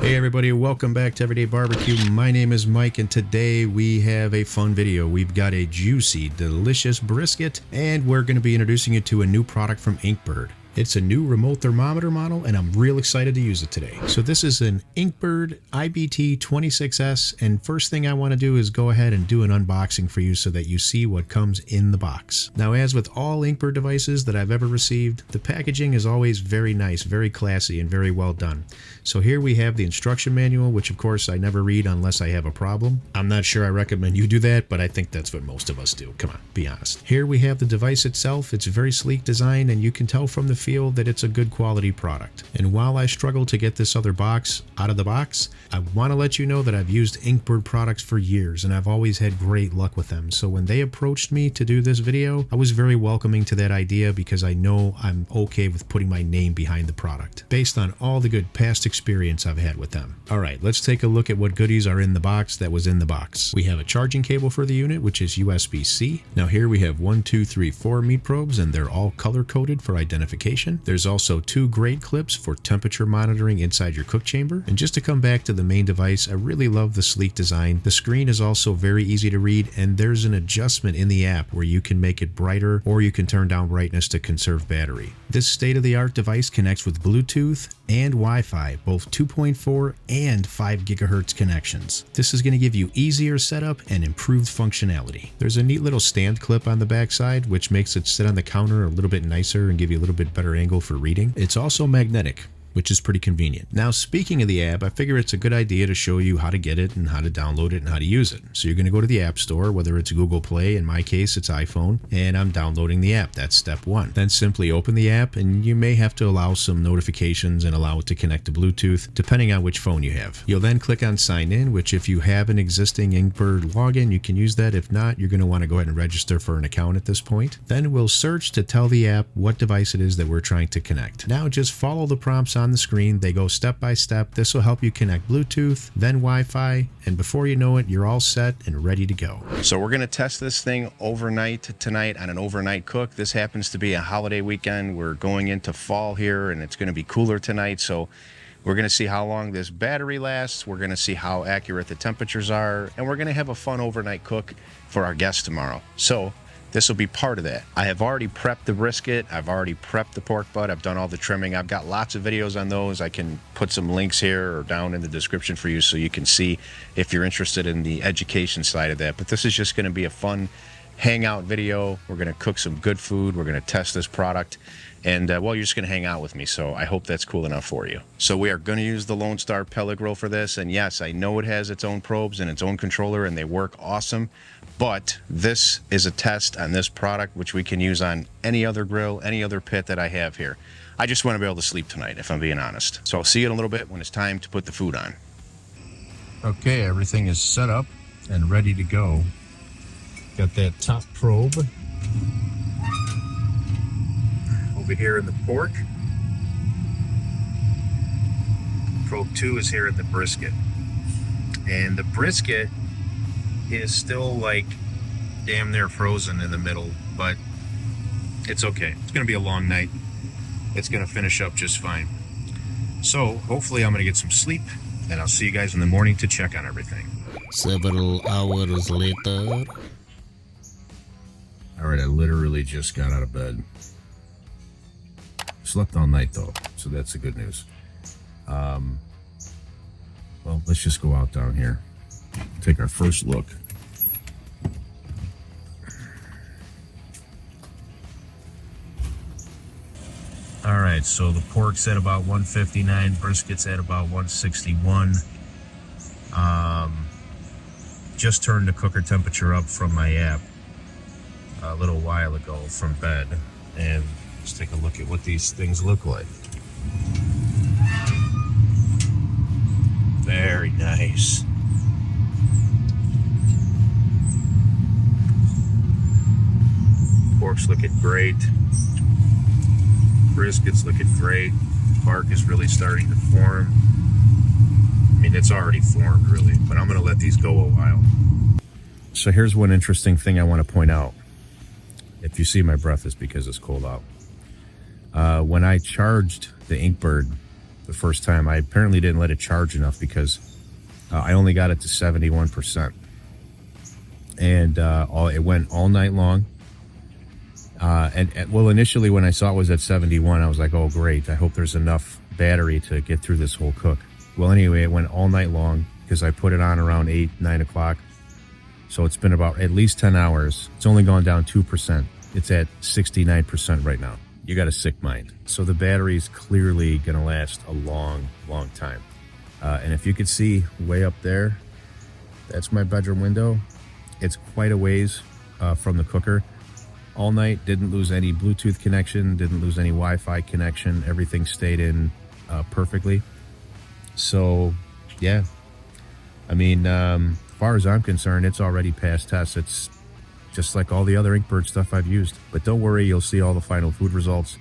Hey everybody, welcome back to Everyday Barbecue. My name is Mike and today we have a fun video. We've got a juicy, delicious brisket and we're going to be introducing you to a new product from INKBIRD. It's a new remote thermometer model and I'm real excited to use it today. So this is an INKBIRD IBT-26S, and first thing I want to do is go ahead and do an unboxing for you so that you see what comes in the box. Now, as with all INKBIRD devices that I've ever received, the packaging is always very nice, very classy, and very well done. So here we have the instruction manual, which of course I never read unless I have a problem. I'm not sure I recommend you do that, but I think that's what most of us do. Come on, be honest. Here we have the device itself. It's a very sleek design and you can tell from the feel that it's a good quality product. And while I struggle to get this other box out of the box, I want to let you know that I've used INKBIRD products for years and I've always had great luck with them. So when they approached me to do this video, I was very welcoming to that idea because I know I'm okay with putting my name behind the product based on all the good past experience I've had with them. All right, let's take a look at what goodies are in the box that was in the box. We have a charging cable for the unit, which is USB-C. Now here we have 1, 2, 3, 4 meat probes and they're all color coded for identification. There's also 2 grade clips for temperature monitoring inside your cook chamber. And just to come back to the main device, I really love the sleek design. The screen is also very easy to read and there's an adjustment in the app where you can make it brighter or you can turn down brightness to conserve battery. This state-of-the-art device connects with Bluetooth and Wi-Fi, both 2.4 and 5 gigahertz connections. This is going to give you easier setup and improved functionality. There's a neat little stand clip on the back side which makes it sit on the counter a little bit nicer and give you a little bit better angle for reading. It's also magnetic, which is pretty convenient. Now, speaking of the app, I figure it's a good idea to show you how to get it and how to download it and how to use it. So you're going to go to the App Store, whether it's Google Play, in my case it's iPhone, and I'm downloading the app. That's step 1. Then simply open the app and you may have to allow some notifications and allow it to connect to Bluetooth, depending on which phone you have. You'll then click on Sign In, which if you have an existing INKBIRD login, you can use that. If not, you're going to want to go ahead and register for an account at this point. Then we'll search to tell the app what device it is that we're trying to connect. Now just follow the prompts on the screen. They go step by step. This will help you connect Bluetooth, then Wi-Fi, and before you know it, you're all set and ready to go. So we're going to test this thing overnight tonight on an overnight cook. This happens to be a holiday weekend. We're going into fall here and it's going to be cooler tonight. So we're going to see how long this battery lasts. We're going to see how accurate the temperatures are. And we're going to have a fun overnight cook for our guests tomorrow. So this will be part of that. I have already prepped the brisket. I've already prepped the pork butt. I've done all the trimming. I've got lots of videos on those. I can put some links here or down in the description for you so you can see if you're interested in the education side of that. But this is just going to be a fun hangout video. We're going to cook some good food. We're going to test this product. And well, you're just going to hang out with me, so I hope that's cool enough for you. So we are going to use the Lone Star pellet grill for this, and yes, I know it has its own probes and its own controller, and they work awesome, but this is a test on this product, which we can use on any other grill, any other pit that I have here. I just want to be able to sleep tonight, if I'm being honest. So I'll see you in a little bit when it's time to put the food on. Okay, everything is set up and ready to go. Got that top probe over here in the pork. Probe 2 is here in the brisket. And the brisket is still like damn near frozen in the middle, but it's okay. It's gonna be a long night. It's gonna finish up just fine. So hopefully I'm gonna get some sleep and I'll see you guys in the morning to check on everything. Several hours later. All right, I literally just got out of bed. Slept all night though, so that's the good news. Well, let's just go out down here. Take our first look. All right, so the pork's at about 159, brisket's at about 161. Just turned the cooker temperature up from my app a little while ago from bed, and let's take a look at what these things look like. Very nice. Pork's looking great. Brisket's looking great. Bark is really starting to form. I mean, it's already formed really, but I'm gonna let these go a while. So here's one interesting thing I want to point out. If you see my breath, it's because it's cold out. When I charged the INKBIRD the first time. I apparently didn't let it charge enough because I only got it to 71%. And it went all night long. Well, initially when I saw it was at 71, I was like, oh, great. I hope there's enough battery to get through this whole cook. Well, anyway, it went all night long because I put it on around 8, 9 o'clock. So it's been about at least 10 hours. It's only gone down 2%. It's at 69% right now. You got a sick mind. So the battery's clearly going to last a long, long time. And if you could see way up there, that's my bedroom window. It's quite a ways from the cooker. All night, didn't lose any Bluetooth connection, didn't lose any Wi-Fi connection. Everything stayed in perfectly. So, yeah. I mean, as far as I'm concerned, it's already passed tests. It's just like all the other INKBIRD stuff I've used. But don't worry, you'll see all the final food results.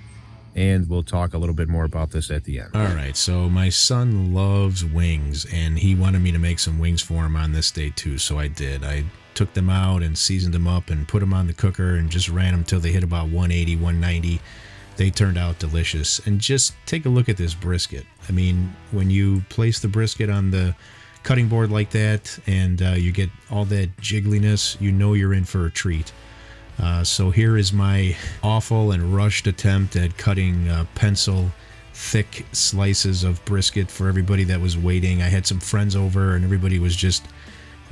And we'll talk a little bit more about this at the end. All right, so my son loves wings, and he wanted me to make some wings for him on this day too, so I did. I took them out and seasoned them up and put them on the cooker and just ran them till they hit about 180, 190. They turned out delicious. And just take a look at this brisket. I mean, when you place the brisket on the cutting board like that and you get all that jiggliness, you know you're in for a treat. So here is my awful and rushed attempt at cutting pencil thick slices of brisket for everybody that was waiting. I had some friends over and everybody was just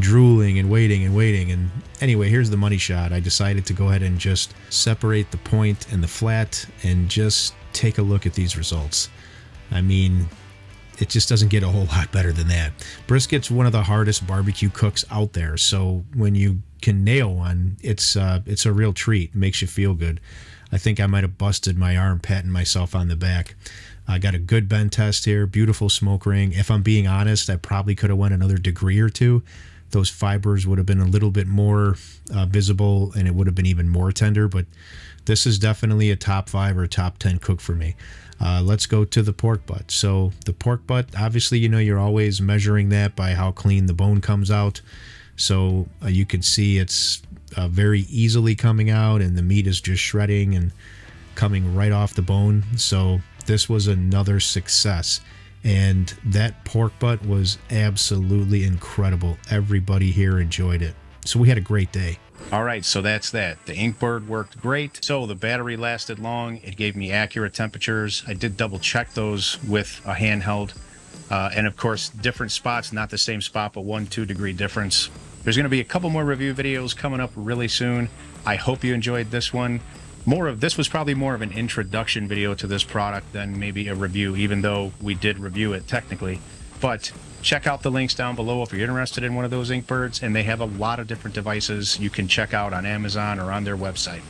drooling and waiting and waiting. And anyway, here's the money shot. I decided to go ahead and just separate the point and the flat and just take a look at these results. I mean, it just doesn't get a whole lot better than that. Brisket's one of the hardest barbecue cooks out there, so when you can nail one, it's a real treat. It makes you feel good. I think I might have busted my arm patting myself on the back. I got a good bend test here, beautiful smoke ring. If I'm being honest, I probably could have went another degree or two. Those fibers would have been a little bit more visible and it would have been even more tender, but this is definitely a top 5 or top 10 cook for me. Let's go to the pork butt. So the pork butt, obviously, you know, you're always measuring that by how clean the bone comes out. So you can see it's very easily coming out and the meat is just shredding and coming right off the bone. So this was another success. And that pork butt was absolutely incredible. Everybody here enjoyed it. So we had a great day. All right, so that's that. The INKBIRD worked great. So the battery lasted long. It gave me accurate temperatures. I did double check those with a handheld. And of course, different spots, not the same spot, but 1-2 degree difference. There's going to be a couple more review videos coming up really soon. I hope you enjoyed this one. This was probably more of an introduction video to this product than maybe a review, even though we did review it technically. But check out the links down below if you're interested in one of those INKBIRDs, and they have a lot of different devices you can check out on Amazon or on their website.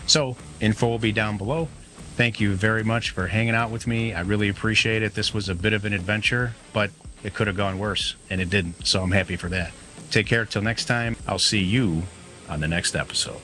So info will be down below. Thank you very much for hanging out with me. I really appreciate it. This was a bit of an adventure, but it could have gone worse, and it didn't, so I'm happy for that. Take care till next time. I'll see you on the next episode.